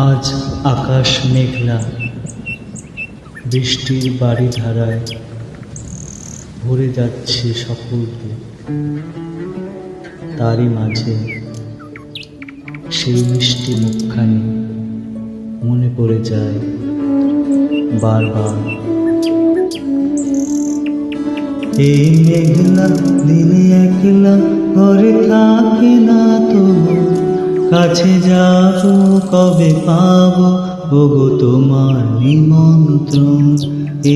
আজ আকাশ মেঘলা, বৃষ্টির বাড়ি ধারায় ভরে যাচ্ছে সকল দিক। তারই মাঝে সেই মিষ্টি মুখখানি মনে পড়ে যায় বারবার। এই মেঘলা দিনে একলা ঘরে থাকে না তোমার, কাছে যাব কবে পাব ওগো তোমার নিমন্ত্রণ।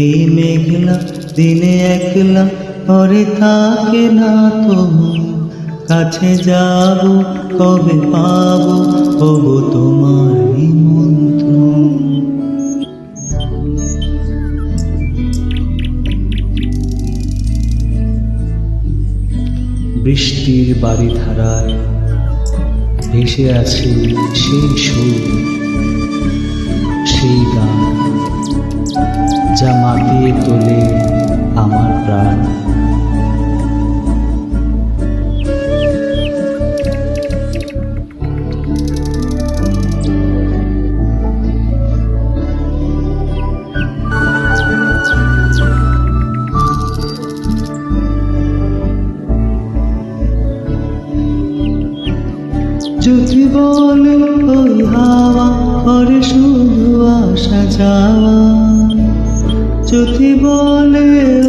এই মেঘলা দিনে একলা ঘরে থাকে না তোমার, কাছে যাব কবে পাব ওগো তোমার নিমন্ত্রণ। বৃষ্টির বাড়ি ধারায় ভেসে আছে সেই সুর, সেই গান যা মাতিয়ে তোলে আমার প্রাণ। যদি বলে ওই হাওয়া করে শুধু আসা যাওয়া, যদি বলে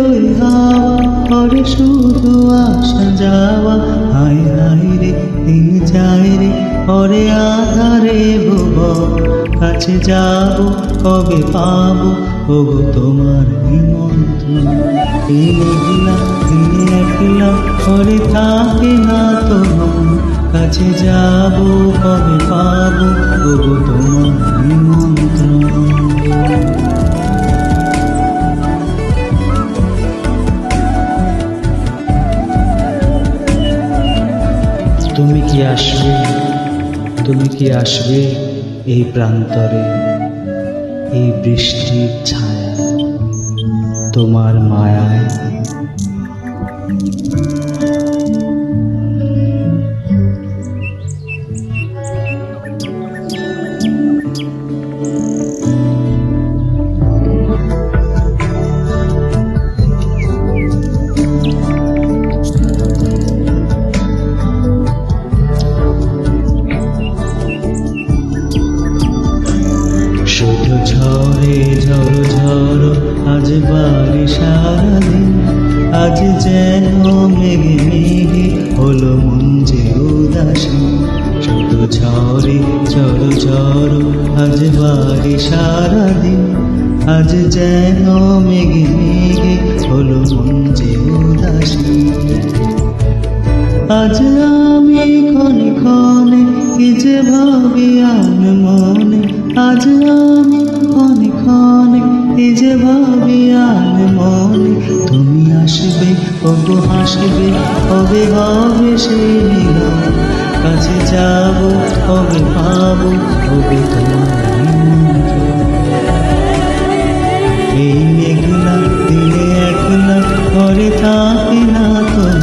ওই হাওয়া করে শুধু আসা যাওয়া, হায় হায় রে দিন যায় রে পরে আধারে ভুবন, কাছে যাব কবে পাবো ওগো তোমার নিমন্ত্রণ। এই মেঘলা দিনে একলা পরে থাকে না তোমার, কাছে যাব কবে পাবো ওগো তোমার নিমন্ত্রণ। তুমি কি আসবে, তুমি কি আসবে এই প্রান্তরে, এই বৃষ্টির ছায়া তোমার মায়ায়? শুধু ঝরে ঝড়ো ঝড়ো আজ বাড়ি সারাদিন, আজ যেন মেঘে মেঘে হলো মন যে উদাসী। শুধু ঝরে ঝড়ো ঝড়ো আজ বাড়ি সারাদিন, আজ যেন মেঘে মেঘে হলো মন যে উদাসী। আজ আমি ক্ষণে ক্ষণে কি যে ভাবি আন মনে, আজ আমি ক্ষণে ক্ষণে কি যে ভাবি আন মনে। তুমি আসবে ওগো হাসবে কবে হবে সেই মিলন, কাছে যাব কবে পাবো ওগো তোমার নিমন্ত্রণ। এই মেঘলা দিনে একলা ঘরে থাকে না তোমার,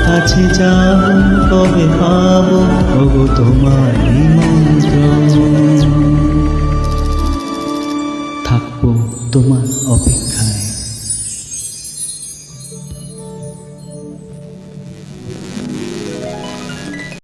কাছে যাব কবে পাবো ওগো তোমার নিমন্ত্রণ। থাকবো তোমার অপেক্ষা।